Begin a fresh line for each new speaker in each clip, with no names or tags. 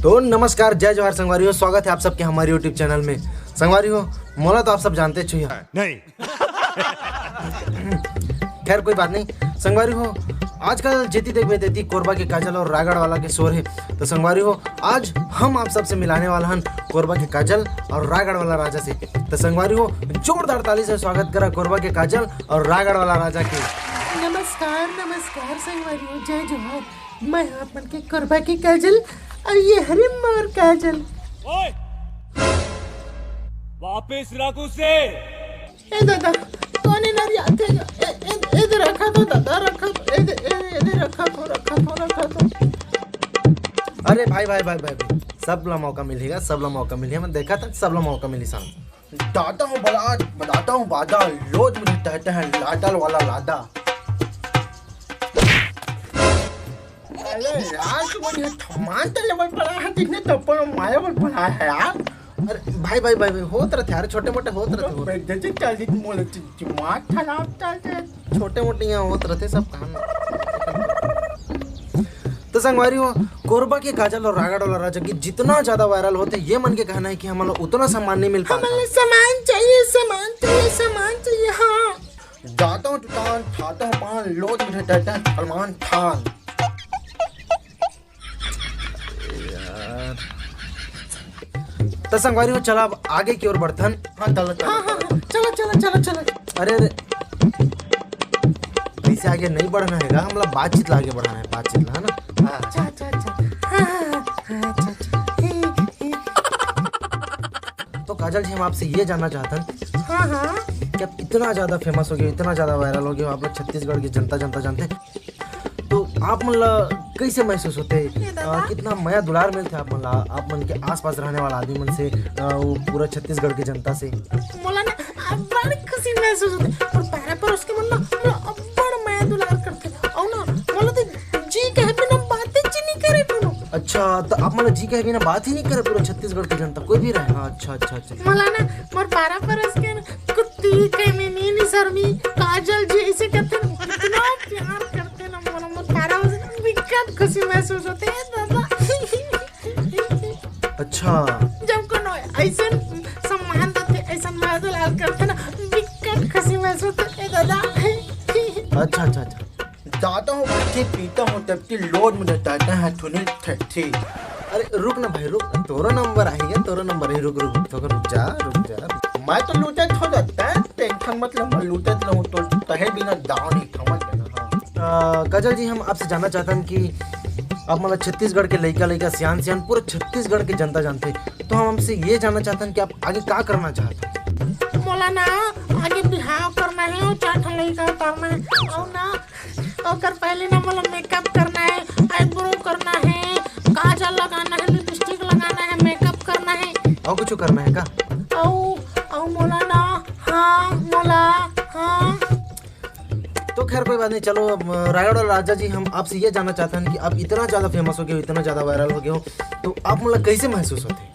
तो नमस्कार, जय जवाहर संगवारी हो। स्वागत है आप सबके हमारे यूट्यूब चैनल में। संगवारी हो, मोला तो आप सब जानते छो
नहीं।
खैर कोई बात नहीं। संगवारी हो, आजकल जेती देखबे तेती कोरबा के काजल और रायगढ़ वाला के शोर है। तो संगवारी हो, आज हम आप सबसे मिलाने वाला हन कोरबा के काजल और रायगढ़ वाला राजा से। तो संगवारी हो, जोरदार ताली से स्वागत करा कोरबा के काजल और रायगढ़ वाला राजा के।
नमस्कार नमस्कार संगवारी हो, जय जोहार। मैं आपन के कोरबा के काजल और ये हरी मोर काजल।
ओए! वापस रख उसे।
ए दादा कौन नारी आते इधर रखा तो दादा, रखा तो इधर रखा तो।
अरे भाई भाई भाई भाई भाई, सबला मौका मिलेगा, सबला मौका मिलेगा। मैं देखा था सबला मौका मिली सामने। दाता हूँ बड़ा, बताता हूँ बादा, रोज मुझे कहते हैं लाडल वाला लादा। अरे यार मुझे थमान तो लेवल पड़ा है, जितने तप्पड़ माया बल पड़ा है यार। अरे भाई भाई भाई भाई, होत रहते यार, छोटे मोटे होत रहते।
जैसे चालीस मोल दिमाग खराब चलते,
छोटे मोटे यहाँ होत रहते सब काम। तो संगवारी हो, कोरबा के काजल और रायगढ़ वाला राजा की जितना ज्यादा वायरल होते, ये मन के कहना है कि हमारा उतना सम्मान नहीं मिल पाता।
हमें सामान चाहिए हाँ।
जाता हूँ दुकान, खाता हूँ पान, लोग मुझे कहते हैं सलमान खान। तो संगवारी हो, चला अब आगे की ओर बढ़तन। हाँ
चलो।
अरे ऐसे आगे नहीं बढ़ना है, हम बातचीत आगे बढ़ाना है, बातचीत है ना।
अच्छा।
तो काजल जी, हम आपसे ये जानना चाहते हैं
हाँ
कि आप इतना ज्यादा फेमस हो गए, इतना ज्यादा वायरल हो गए, आप लोग छत्तीसगढ़ की जनता जानते हैं, तो आप मतलब कैसे महसूस होते, कितना माया दुलार मिलते आप मन के आसपास रहने वाला आदमी मन से, वो पूरा छत्तीसगढ़ की जनता से।
मोला ना बड़ी खुशी महसूस होती और पैर पर उसके मन ना बड़ माया दुलार करते और ना मोला तो जी कहे बिना बातें नहीं करे कोनो।
अच्छा, तो आप मतलब जी कहे बिना बात ही नहीं करे पूरा छत्तीसगढ़ की जनता, कोई भी रहे। हाँ अच्छा।
मोला ना मोर पैर पर उसके कुत्ती कहीं नीली शर्मी काजल जी ऐसे कहते हैं, इतना प्यार करते ना मोला, मोर पैर से विकट खुशी महसूस होती है दादा।
अच्छा,
जब कोनो ऐसे सम्मान देते, ऐसा माया दुलार करते ना, विकट खुशी महसूस होती है दादा।
अच्छा। जाता हूँ बच्चे, पीता हूँ तब लोड मुझे कहते हैं सुनील छेत्री। अरे रुक ना भाई, रुक, तोरा नंबर आएगा, तोरा नंबर है, रुक जा। मैं तो लूटे थो जाता है, टेंशन मतलब मैं लूटे रहूँ तो तहे बिना दाव नहीं समझ लेना। काजल जी, हम आपसे जानना चाहते हैं कि आप मतलब छत्तीसगढ़ के लड़का सियान पूरे छत्तीसगढ़ की जनता जानते, तो हम हमसे ये जानना चाहते हैं कि आप आगे क्या करना चाहते हैं।
मोला ना आगे बिहाव करना है और चाट लड़का करना है और ना और पहले ना मोला मेकअप करना है, आईब्रो करना है, काजल लगाना है, लिपस्टिक लगाना है, मेकअप करना है
और कुछ करना है का?
और मोला ना हाँ।
तो खैर कोई बात नहीं, चलो रायगढ़ और राजा जी, हम आपसे ये जानना चाहते हैं कि आप इतना ज़्यादा फेमस हो गए हो, इतना ज़्यादा वायरल हो गए हो, तो आप मतलब कैसे महसूस होते?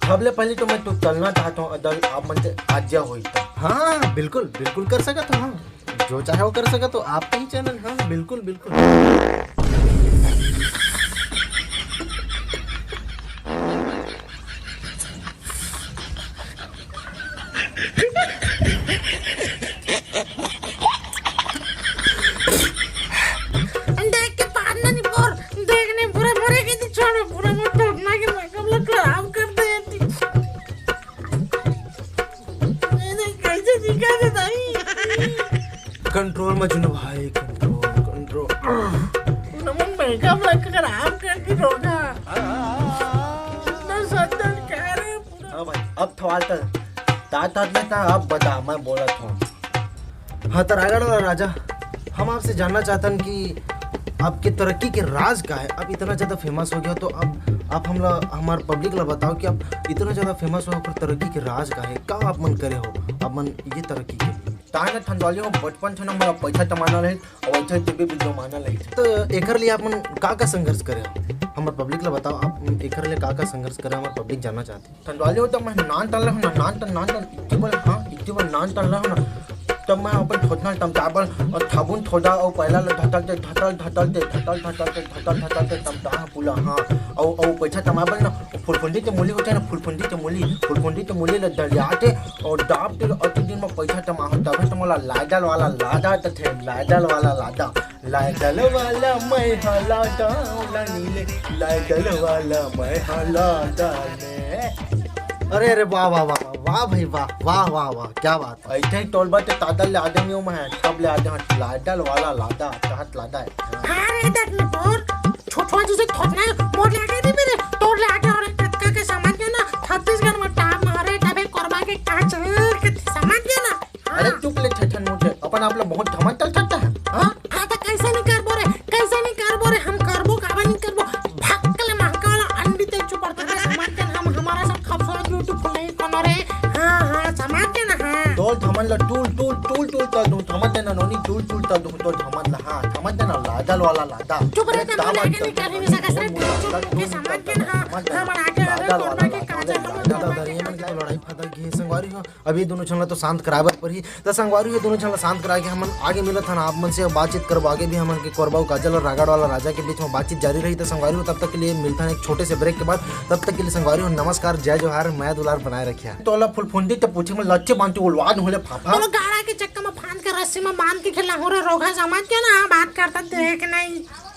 सबले पहले तो मैं तो चलना चाहता हूँ, अदल आप मन से आज्ञा हो। हाँ बिल्कुल कर सका तो, हाँ जो चाहे वो कर सका, तो आपका ही चैनल। हाँ बिल्कुल। कंट्रोल मजनू भाई, कंट्रोल।
नमन मेकअप लगा आप करके रोगा ना सदन कह रहे पूरा।
हाँ भाई, अब थवालता ता अब बता, मैं बोला था। हाँ तो रायगढ़ वाला राजा, हम आपसे जानना चाहते हैं कि आपकी तरक्की के राज का है। आप इतना ज़्यादा फेमस हो गया, तो अब आप हमारे पब्लिक ला बताओ कि आप इतना ज़्यादा फेमस हो पर तरक्की के राज का है, क्या आप मन करे हो, आप मन ये तरक्की के ताना ठंडवाली हो। बचपन से ना मेरा पैसा कमाना रहे और वैसे टीवी वीडियो माना रहे, तो एकर लिए आप मन का संघर्ष करे हो, हमारे पब्लिक ला बताओ। आप एकर लिए का संघर्ष करे, हमारे पब्लिक जानना चाहते। ठंडवाली हो तो मैं नान टल रहा हूँ ना, नान टल इतनी बार नान टल रहा हूँ ना, तब मैं अपन ठोठना टमटाबल और थाबुन थोड़ा और पहला ले धटल दे टमटा पुला हाँ और पैसा टमाबल ना फुलफुंदी के मूली होते ना फुलफुंदी के मूली ले दलियाते और डाब दे अति दिन में पैसा टमा तब तो मला लाडल वाला लादा थे लाडल वाला मैं हलादा नीले लाडल वाला मैं हलादा अरे अरे वाह वाह वाह वाह भाई वाह वाह वाह वाह क्या बात है ऐसे ही टोलबा ते तादल ले आदमी हूं मैं तब ले आदमी लाडल वाला लादा चाहत लादा है
अरे दट में तोर छोटवा जी से थोड़ना मोड़ लागे नहीं मेरे तोड़ ले आगे और टटका के समझ गया ना छत्तीसगढ़ में टाप मारे तबे कोरबा के काच के समझ गया ना
अरे चुप ले ठठन मुझे अपन आप लोग बहुत धमन चल सकता है
हां हां तो कैसे नहीं कर बोरे हम करबो काबा नहीं करबो भक्कल महका वाला अंडी ते चुप पड़ता समझ के हम हमारा सब खूबसूरत ब्यूटीफुल नहीं कोनो रे हां समझ के ना हां
तो धमन ला टूल तो दूं समझ देना नोनी टूल तो दूं तो धमन ला हां समझ देना लाडल वाला लादा
चुप रहे तो लागे नहीं कर नहीं सकस रे चुप के समझ के ना हमारा आगे अरे कोरबा के काच
लड़ाई फदर की संगवारी हो अभी दोनों छला तो शांत करावे पर ही तो संगवारी हो दोनों छला शांत करा के हमन आगे मिलत था आप मन से बातचीत करब आगे भी हमन के कोरबा काजल और रागड़ वाला राजा के बीच में बातचीत जारी रही तो संगवारी हो तब तक के लिए मिलता है एक छोटे से ब्रेक के बाद तब तक के लिए संगवारी हो नमस्कार जय जोहार मैं दुलार बनाए रखिया तोला फुलफुंदी तो पूछे में लच्चे बांधते उलवाद होले फाफा
तो गाड़ा के चक्कर में फांद के रस्सी में बांध के खेला हो रे रोगा समझ के ना बात करता देख नहीं